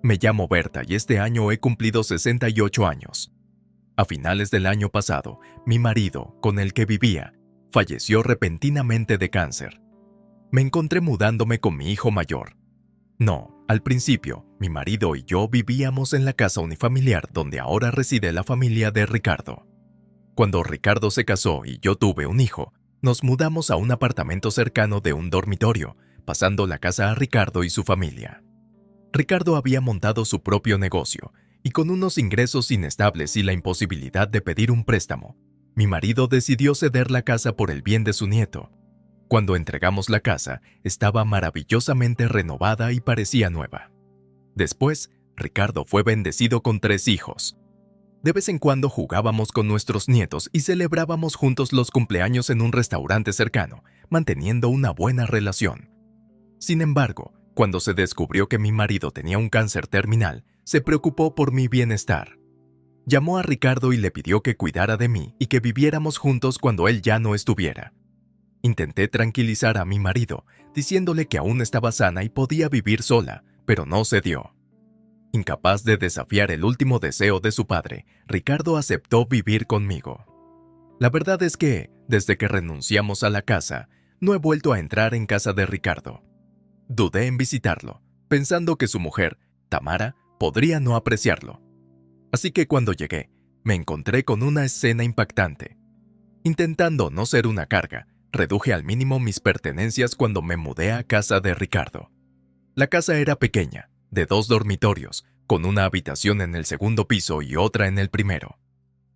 Me llamo Berta y este año he cumplido 68 años. A finales del año pasado, mi marido, con el que vivía, falleció repentinamente de cáncer. Me encontré mudándome con mi hijo mayor. No, al principio, mi marido y yo vivíamos en la casa unifamiliar donde ahora reside la familia de Ricardo. Cuando Ricardo se casó y yo tuve un hijo, nos mudamos a un apartamento cercano de un dormitorio, pasando la casa a Ricardo y su familia. Ricardo había montado su propio negocio, y con unos ingresos inestables y la imposibilidad de pedir un préstamo, mi marido decidió ceder la casa por el bien de su nieto. Cuando entregamos la casa, estaba maravillosamente renovada y parecía nueva. Después, Ricardo fue bendecido con 3 hijos. De vez en cuando jugábamos con nuestros nietos y celebrábamos juntos los cumpleaños en un restaurante cercano, manteniendo una buena relación. Sin embargo, cuando se descubrió que mi marido tenía un cáncer terminal, se preocupó por mi bienestar. Llamó a Ricardo y le pidió que cuidara de mí y que viviéramos juntos cuando él ya no estuviera. Intenté tranquilizar a mi marido, diciéndole que aún estaba sana y podía vivir sola, pero no cedió. Incapaz de desafiar el último deseo de su padre, Ricardo aceptó vivir conmigo. La verdad es que, desde que renunciamos a la casa, no he vuelto a entrar en casa de Ricardo. Dudé en visitarlo, pensando que su mujer, Tamara, podría no apreciarlo. Así que cuando llegué, me encontré con una escena impactante. Intentando no ser una carga, reduje al mínimo mis pertenencias cuando me mudé a casa de Ricardo. La casa era pequeña, de 2 dormitorios, con una habitación en el segundo piso y otra en el primero.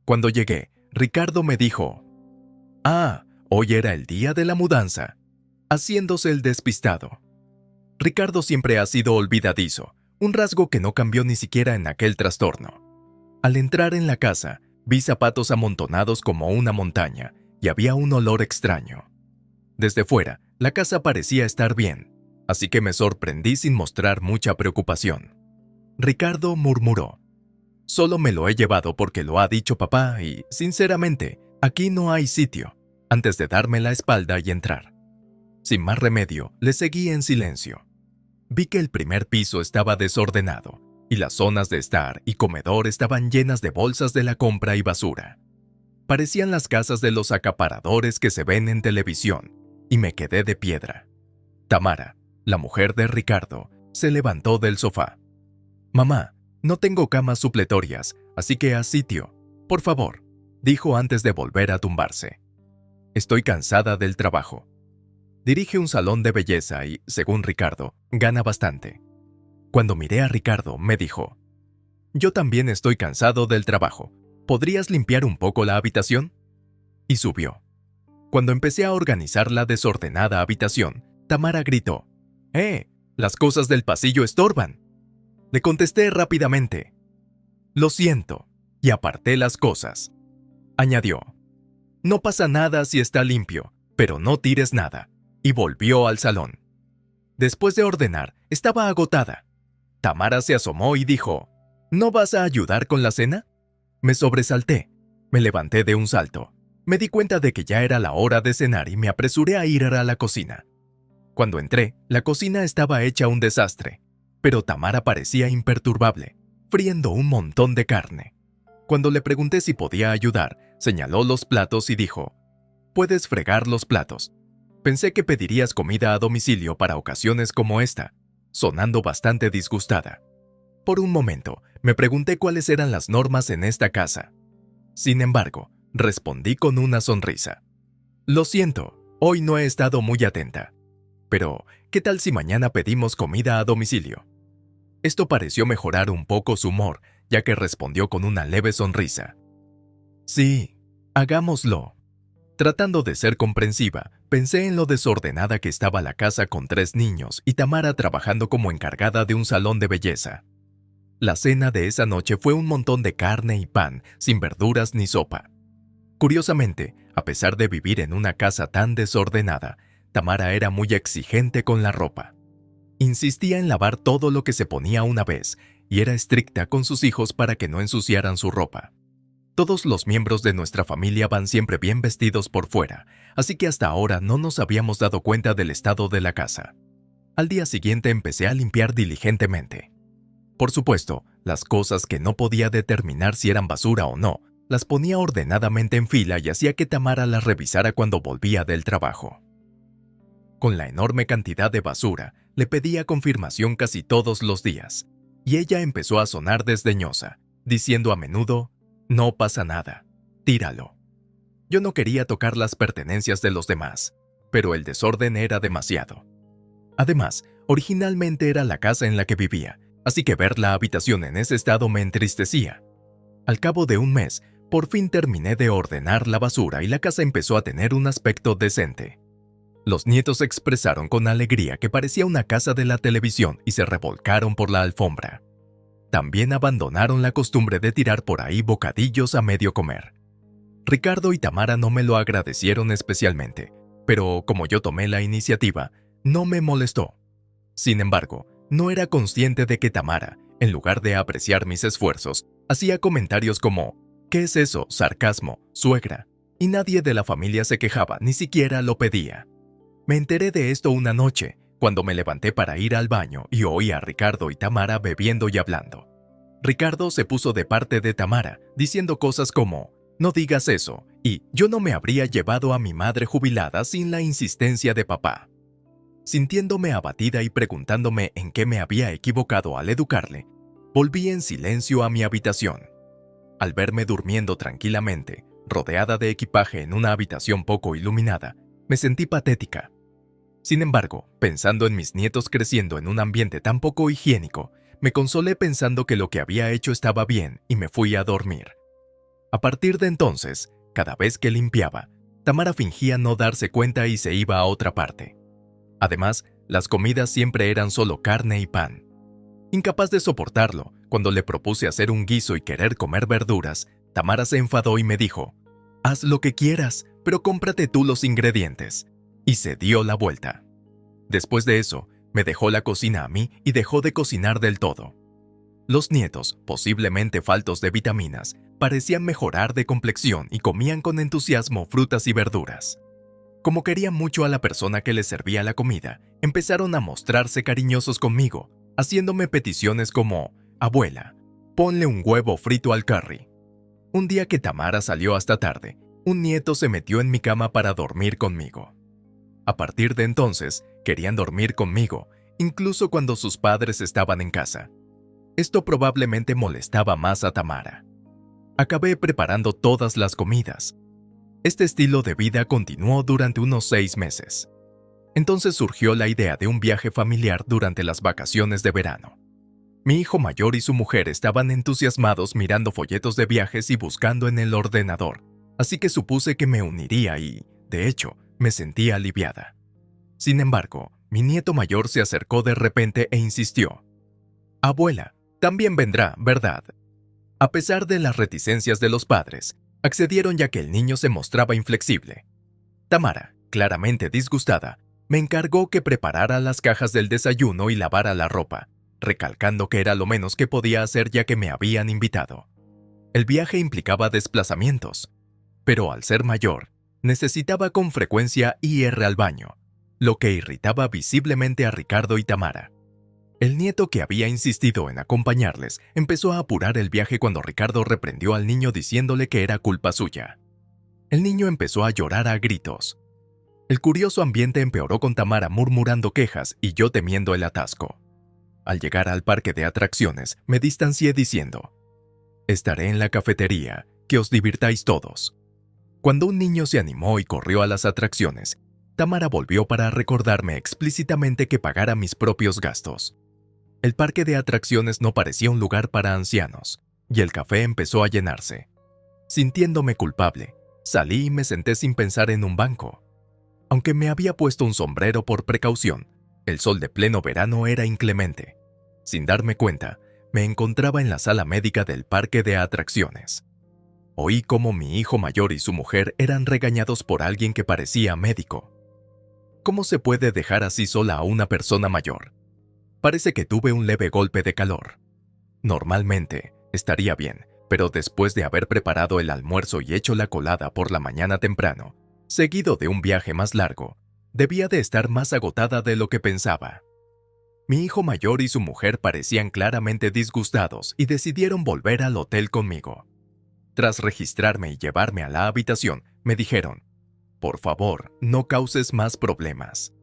Cuando llegué, Ricardo me dijo: «Ah, hoy era el día de la mudanza», haciéndose el despistado. Ricardo siempre ha sido olvidadizo, un rasgo que no cambió ni siquiera en aquel trastorno. Al entrar en la casa, vi zapatos amontonados como una montaña y había un olor extraño. Desde fuera, la casa parecía estar bien, así que me sorprendí sin mostrar mucha preocupación. Ricardo murmuró: «Solo me lo he llevado porque lo ha dicho papá y, sinceramente, aquí no hay sitio», antes de darme la espalda y entrar. Sin más remedio, le seguí en silencio. Vi que el primer piso estaba desordenado y las zonas de estar y comedor estaban llenas de bolsas de la compra y basura. Parecían las casas de los acaparadores que se ven en televisión, y me quedé de piedra. Tamara, la mujer de Ricardo, se levantó del sofá. «Mamá, no tengo camas supletorias, así que haz sitio, por favor», dijo antes de volver a tumbarse. «Estoy cansada del trabajo». Dirige un salón de belleza y, según Ricardo, gana bastante. Cuando miré a Ricardo, me dijo: «Yo también estoy cansado del trabajo. ¿Podrías limpiar un poco la habitación?». Y subió. Cuando empecé a organizar la desordenada habitación, Tamara gritó: «Las cosas del pasillo estorban». Le contesté rápidamente: «Lo siento», y aparté las cosas. Añadió: «No pasa nada si está limpio, pero no tires nada», y volvió al salón. Después de ordenar, estaba agotada. Tamara se asomó y dijo: «¿No vas a ayudar con la cena?». Me sobresalté. Me levanté de un salto. Me di cuenta de que ya era la hora de cenar y me apresuré a ir a la cocina. Cuando entré, la cocina estaba hecha un desastre, pero Tamara parecía imperturbable, friendo un montón de carne. Cuando le pregunté si podía ayudar, señaló los platos y dijo: «Puedes fregar los platos». Pensé que pedirías comida a domicilio para ocasiones como esta, sonando bastante disgustada. Por un momento, me pregunté cuáles eran las normas en esta casa. Sin embargo, respondí con una sonrisa: «Lo siento, hoy no he estado muy atenta. Pero, ¿qué tal si mañana pedimos comida a domicilio?». Esto pareció mejorar un poco su humor, ya que respondió con una leve sonrisa: «Sí, hagámoslo». Tratando de ser comprensiva, pensé en lo desordenada que estaba la casa con 3 niños y Tamara trabajando como encargada de un salón de belleza. La cena de esa noche fue un montón de carne y pan, sin verduras ni sopa. Curiosamente, a pesar de vivir en una casa tan desordenada, Tamara era muy exigente con la ropa. Insistía en lavar todo lo que se ponía una vez y era estricta con sus hijos para que no ensuciaran su ropa. Todos los miembros de nuestra familia van siempre bien vestidos por fuera, así que hasta ahora no nos habíamos dado cuenta del estado de la casa. Al día siguiente empecé a limpiar diligentemente. Por supuesto, las cosas que no podía determinar si eran basura o no, las ponía ordenadamente en fila y hacía que Tamara las revisara cuando volvía del trabajo. Con la enorme cantidad de basura, le pedía confirmación casi todos los días, y ella empezó a sonar desdeñosa, diciendo a menudo, «No pasa nada, tíralo». Yo no quería tocar las pertenencias de los demás, pero el desorden era demasiado. Además, originalmente era la casa en la que vivía, así que ver la habitación en ese estado me entristecía. Al cabo de un mes, por fin terminé de ordenar la basura y la casa empezó a tener un aspecto decente. Los nietos expresaron con alegría que parecía una casa de la televisión y se revolcaron por la alfombra. También abandonaron la costumbre de tirar por ahí bocadillos a medio comer. Ricardo y Tamara no me lo agradecieron especialmente, pero como yo tomé la iniciativa, no me molestó. Sin embargo, no era consciente de que Tamara, en lugar de apreciar mis esfuerzos, hacía comentarios como «¿Qué es eso? Sarcasmo, suegra», y nadie de la familia se quejaba, ni siquiera lo pedía. Me enteré de esto una noche, cuando me levanté para ir al baño y oí a Ricardo y Tamara bebiendo y hablando. Ricardo se puso de parte de Tamara, diciendo cosas como «No digas eso» y «Yo no me habría llevado a mi madre jubilada sin la insistencia de papá». Sintiéndome abatida y preguntándome en qué me había equivocado al educarle, volví en silencio a mi habitación. Al verme durmiendo tranquilamente, rodeada de equipaje en una habitación poco iluminada, me sentí patética. Sin embargo, pensando en mis nietos creciendo en un ambiente tan poco higiénico, me consolé pensando que lo que había hecho estaba bien y me fui a dormir. A partir de entonces, cada vez que limpiaba, Tamara fingía no darse cuenta y se iba a otra parte. Además, las comidas siempre eran solo carne y pan. Incapaz de soportarlo, cuando le propuse hacer un guiso y querer comer verduras, Tamara se enfadó y me dijo, «Haz lo que quieras, pero cómprate tú los ingredientes», y se dio la vuelta. Después de eso, me dejó la cocina a mí y dejó de cocinar del todo. Los nietos, posiblemente faltos de vitaminas, parecían mejorar de complexión y comían con entusiasmo frutas y verduras. Como querían mucho a la persona que les servía la comida, empezaron a mostrarse cariñosos conmigo, haciéndome peticiones como, «Abuela, ponle un huevo frito al curry». Un día que Tamara salió hasta tarde, un nieto se metió en mi cama para dormir conmigo. A partir de entonces, querían dormir conmigo, incluso cuando sus padres estaban en casa. Esto probablemente molestaba más a Tamara. Acabé preparando todas las comidas. Este estilo de vida continuó durante unos 6 meses. Entonces surgió la idea de un viaje familiar durante las vacaciones de verano. Mi hijo mayor y su mujer estaban entusiasmados mirando folletos de viajes y buscando en el ordenador, así que supuse que me uniría y, de hecho, me sentí aliviada. Sin embargo, mi nieto mayor se acercó de repente e insistió. «Abuela, también vendrá, ¿verdad?». A pesar de las reticencias de los padres, accedieron ya que el niño se mostraba inflexible. Tamara, claramente disgustada, me encargó que preparara las cajas del desayuno y lavara la ropa, recalcando que era lo menos que podía hacer ya que me habían invitado. El viaje implicaba desplazamientos, pero al ser mayor, necesitaba con frecuencia ir al baño, lo que irritaba visiblemente a Ricardo y Tamara. El nieto que había insistido en acompañarles empezó a apurar el viaje cuando Ricardo reprendió al niño diciéndole que era culpa suya. El niño empezó a llorar a gritos. El curioso ambiente empeoró con Tamara murmurando quejas y yo temiendo el atasco. Al llegar al parque de atracciones, me distancié diciendo, «Estaré en la cafetería, que os divirtáis todos». Cuando un niño se animó y corrió a las atracciones, Tamara volvió para recordarme explícitamente que pagara mis propios gastos. El parque de atracciones no parecía un lugar para ancianos, y el café empezó a llenarse. Sintiéndome culpable, salí y me senté sin pensar en un banco. Aunque me había puesto un sombrero por precaución, el sol de pleno verano era inclemente. Sin darme cuenta, me encontraba en la sala médica del parque de atracciones. Oí cómo mi hijo mayor y su mujer eran regañados por alguien que parecía médico. ¿Cómo se puede dejar así sola a una persona mayor? Parece que tuve un leve golpe de calor. Normalmente, estaría bien, pero después de haber preparado el almuerzo y hecho la colada por la mañana temprano, seguido de un viaje más largo, debía de estar más agotada de lo que pensaba. Mi hijo mayor y su mujer parecían claramente disgustados y decidieron volver al hotel conmigo. Tras registrarme y llevarme a la habitación, me dijeron: «Por favor, no causes más problemas».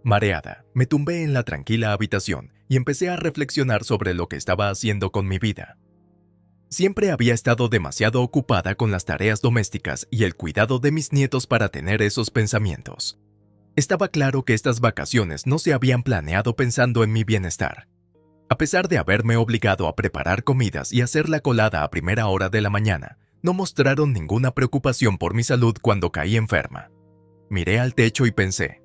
Mareada, me tumbé en la tranquila habitación y empecé a reflexionar sobre lo que estaba haciendo con mi vida. Siempre había estado demasiado ocupada con las tareas domésticas y el cuidado de mis nietos para tener esos pensamientos. Estaba claro que estas vacaciones no se habían planeado pensando en mi bienestar. A pesar de haberme obligado a preparar comidas y hacer la colada a primera hora de la mañana, no mostraron ninguna preocupación por mi salud cuando caí enferma. Miré al techo y pensé: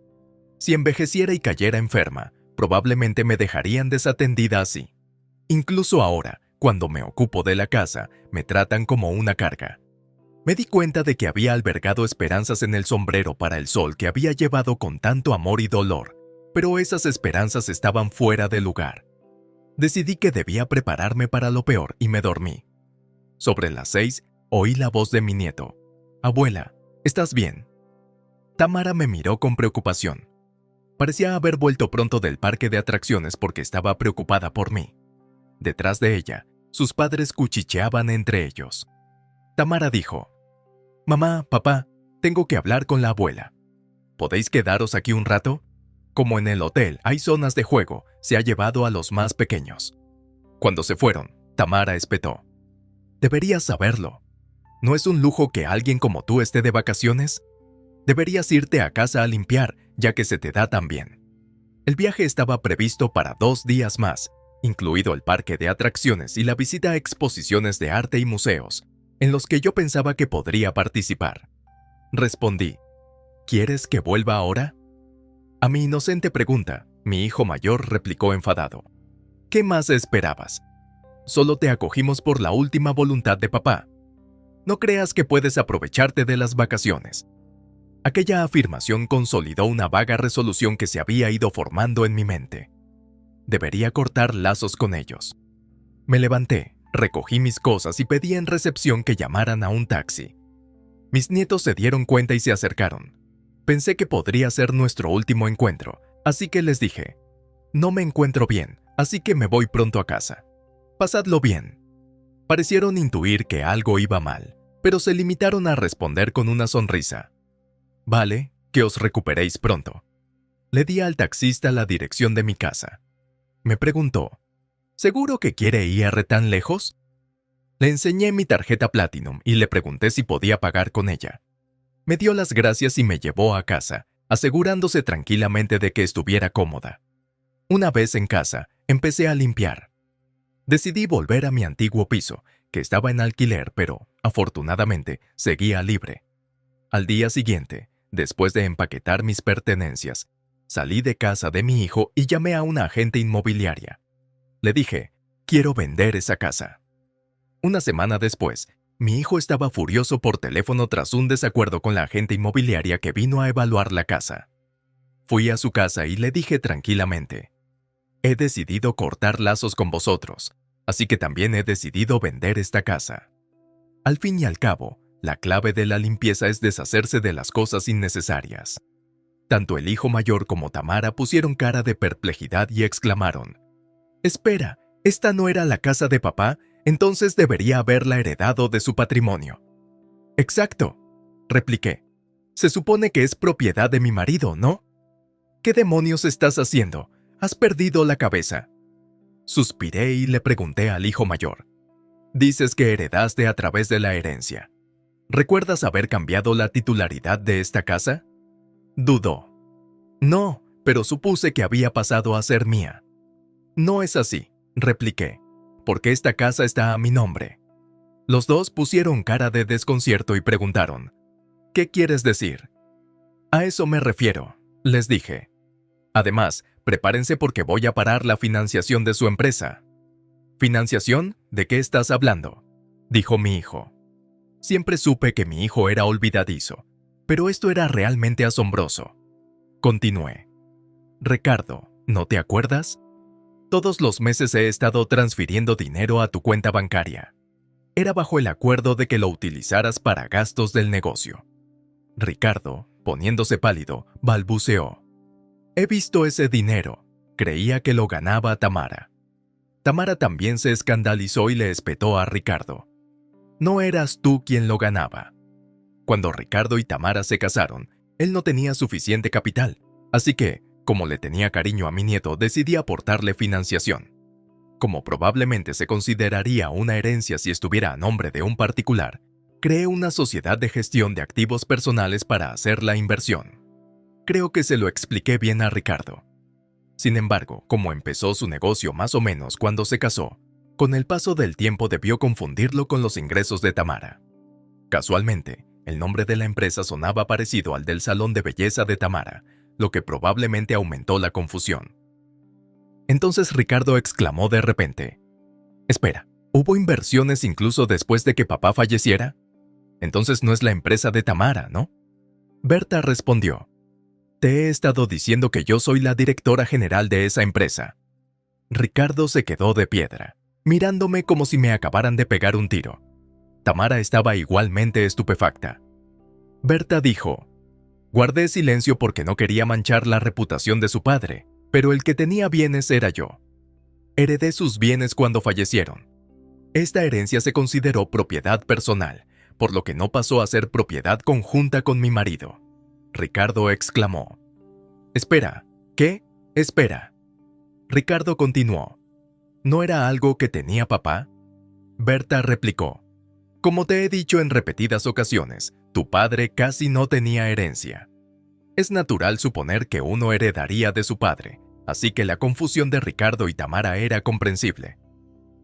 si envejeciera y cayera enferma, probablemente me dejarían desatendida así. Incluso ahora, cuando me ocupo de la casa, me tratan como una carga. Me di cuenta de que había albergado esperanzas en el sombrero para el sol que había llevado con tanto amor y dolor, pero esas esperanzas estaban fuera de lugar. Decidí que debía prepararme para lo peor y me dormí. Sobre las 6, oí la voz de mi nieto: «Abuela, ¿estás bien?». Tamara me miró con preocupación. Parecía haber vuelto pronto del parque de atracciones porque estaba preocupada por mí. Detrás de ella, sus padres cuchicheaban entre ellos. Tamara dijo: «Mamá, papá, tengo que hablar con la abuela. ¿Podéis quedaros aquí un rato? Como en el hotel hay zonas de juego, se ha llevado a los más pequeños». Cuando se fueron, Tamara espetó: «Deberías saberlo. ¿No es un lujo que alguien como tú esté de vacaciones? Deberías irte a casa a limpiar, ya que se te da tan bien». El viaje estaba previsto para 2 días más, incluido el parque de atracciones y la visita a exposiciones de arte y museos, en los que yo pensaba que podría participar. Respondí: «¿Quieres que vuelva ahora?». A mi inocente pregunta, mi hijo mayor replicó enfadado: «¿Qué más esperabas? Solo te acogimos por la última voluntad de papá. No creas que puedes aprovecharte de las vacaciones». Aquella afirmación consolidó una vaga resolución que se había ido formando en mi mente. Debería cortar lazos con ellos. Me levanté, recogí mis cosas y pedí en recepción que llamaran a un taxi. Mis nietos se dieron cuenta y se acercaron. Pensé que podría ser nuestro último encuentro, así que les dije: «No me encuentro bien, así que me voy pronto a casa. Pasadlo bien». Parecieron intuir que algo iba mal, pero se limitaron a responder con una sonrisa: «Vale, que os recuperéis pronto». Le di al taxista la dirección de mi casa. Me preguntó: «¿Seguro que quiere ir tan lejos?». Le enseñé mi tarjeta Platinum y le pregunté si podía pagar con ella. Me dio las gracias y me llevó a casa, asegurándose tranquilamente de que estuviera cómoda. Una vez en casa, empecé a limpiar. Decidí volver a mi antiguo piso, que estaba en alquiler, pero, afortunadamente, seguía libre. Al día siguiente, después de empaquetar mis pertenencias, salí de casa de mi hijo y llamé a una agente inmobiliaria. Le dije: «Quiero vender esa casa». Una semana después, mi hijo estaba furioso por teléfono tras un desacuerdo con la agente inmobiliaria que vino a evaluar la casa. Fui a su casa y le dije tranquilamente: «He decidido cortar lazos con vosotros, así que también he decidido vender esta casa». Al fin y al cabo, la clave de la limpieza es deshacerse de las cosas innecesarias. Tanto el hijo mayor como Tamara pusieron cara de perplejidad y exclamaron: «Espera, ¿esta no era la casa de papá? Entonces debería haberla heredado de su patrimonio». «Exacto», repliqué. «Se supone que es propiedad de mi marido, ¿no? ¿Qué demonios estás haciendo? ¿Has perdido la cabeza?». Suspiré y le pregunté al hijo mayor: «Dices que heredaste a través de la herencia. ¿Recuerdas haber cambiado la titularidad de esta casa?». Dudó. «No, pero supuse que había pasado a ser mía». «No es así», repliqué, «porque esta casa está a mi nombre». Los dos pusieron cara de desconcierto y preguntaron: «¿Qué quieres decir?». «A eso me refiero», les dije. «Además, prepárense porque voy a parar la financiación de su empresa». «¿Financiación? ¿De qué estás hablando?», dijo mi hijo. Siempre supe que mi hijo era olvidadizo, pero esto era realmente asombroso. Continué: «Ricardo, ¿no te acuerdas? Todos los meses he estado transfiriendo dinero a tu cuenta bancaria. Era bajo el acuerdo de que lo utilizaras para gastos del negocio». Ricardo, poniéndose pálido, balbuceó: «He visto ese dinero. creía que lo ganaba Tamara. Tamara también se escandalizó y le espetó a Ricardo. No eras tú quien lo ganaba. Cuando Ricardo y Tamara se casaron, él no tenía suficiente capital, así que, como le tenía cariño a mi nieto, decidí aportarle financiación. Como probablemente se consideraría una herencia si estuviera a nombre de un particular, creé una sociedad de gestión de activos personales para hacer la inversión. Creo que se lo expliqué bien a Ricardo. Sin embargo, como empezó su negocio más o menos cuando se casó, con el paso del tiempo debió confundirlo con los ingresos de Tamara. Casualmente, el nombre de la empresa sonaba parecido al del salón de belleza de Tamara, lo que probablemente aumentó la confusión. Entonces Ricardo exclamó de repente: «Espera, ¿hubo inversiones incluso después de que papá falleciera? Entonces no es la empresa de Tamara, ¿no?». Berta respondió: «Te he estado diciendo que yo soy la directora general de esa empresa». Ricardo se quedó de piedra, mirándome como si me acabaran de pegar un tiro. Tamara estaba igualmente estupefacta. Berta dijo: «Guardé silencio porque no quería manchar la reputación de su padre, pero el que tenía bienes era yo. Heredé sus bienes cuando fallecieron. Esta herencia se consideró propiedad personal, por lo que no pasó a ser propiedad conjunta con mi marido». Ricardo exclamó: «Espera, ¿qué? Espera». Ricardo continuó: «¿No era algo que tenía papá?». Berta replicó: «Como te he dicho en repetidas ocasiones, tu padre casi no tenía herencia. Es natural suponer que uno heredaría de su padre, así que la confusión de Ricardo y Tamara era comprensible.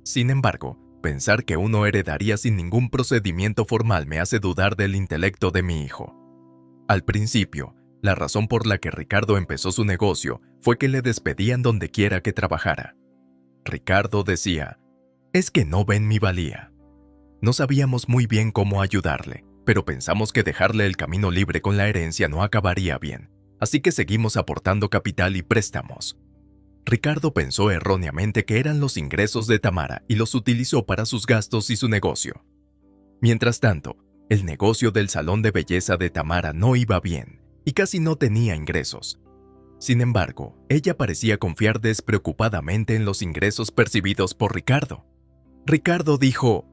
Sin embargo, pensar que uno heredaría sin ningún procedimiento formal me hace dudar del intelecto de mi hijo. Al principio, la razón por la que Ricardo empezó su negocio fue que le despedían donde quiera que trabajara. Ricardo decía: «Es que no ven mi valía». No sabíamos muy bien cómo ayudarle, pero pensamos que dejarle el camino libre con la herencia no acabaría bien, así que seguimos aportando capital y préstamos. Ricardo pensó erróneamente que eran los ingresos de Tamara y los utilizó para sus gastos y su negocio. Mientras tanto, el negocio del salón de belleza de Tamara no iba bien y casi no tenía ingresos. Sin embargo, ella parecía confiar despreocupadamente en los ingresos percibidos por Ricardo. Ricardo dijo: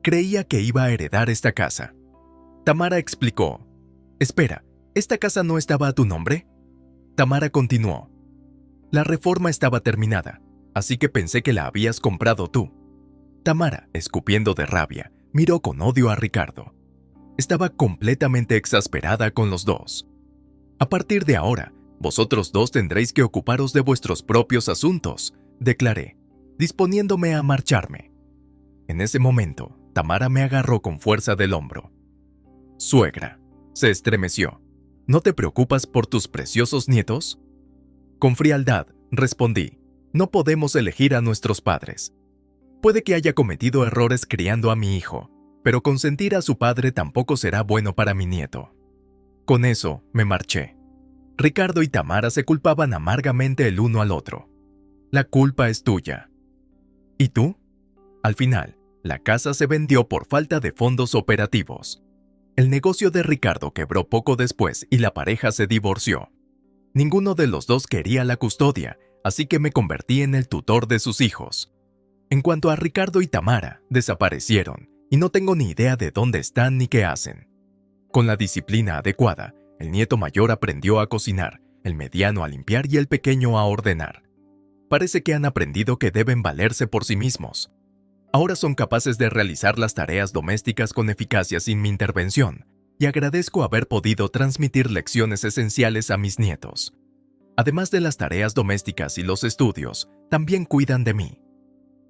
«Creía que iba a heredar esta casa». Tamara explicó: «Espera, ¿esta casa no estaba a tu nombre?». Tamara continuó: «La reforma estaba terminada, así que pensé que la habías comprado tú». Tamara, escupiendo de rabia, miró con odio a Ricardo. Estaba completamente exasperada con los dos. «A partir de ahora, vosotros dos tendréis que ocuparos de vuestros propios asuntos», declaré, disponiéndome a marcharme. En ese momento, Tamara me agarró con fuerza del hombro. «Suegra», se estremeció, «¿no te preocupas por tus preciosos nietos?». Con frialdad, respondí: «No podemos elegir a nuestros padres. Puede que haya cometido errores criando a mi hijo, pero consentir a su padre tampoco será bueno para mi nieto». Con eso, me marché. Ricardo y Tamara se culpaban amargamente el uno al otro. «La culpa es tuya». «¿Y tú?». Al final, la casa se vendió por falta de fondos operativos. El negocio de Ricardo quebró poco después y la pareja se divorció. Ninguno de los dos quería la custodia, así que me convertí en el tutor de sus hijos. En cuanto a Ricardo y Tamara, desaparecieron y no tengo ni idea de dónde están ni qué hacen. Con la disciplina adecuada, el nieto mayor aprendió a cocinar, el mediano a limpiar y el pequeño a ordenar. Parece que han aprendido que deben valerse por sí mismos. Ahora son capaces de realizar las tareas domésticas con eficacia sin mi intervención, y agradezco haber podido transmitir lecciones esenciales a mis nietos. Además de las tareas domésticas y los estudios, también cuidan de mí.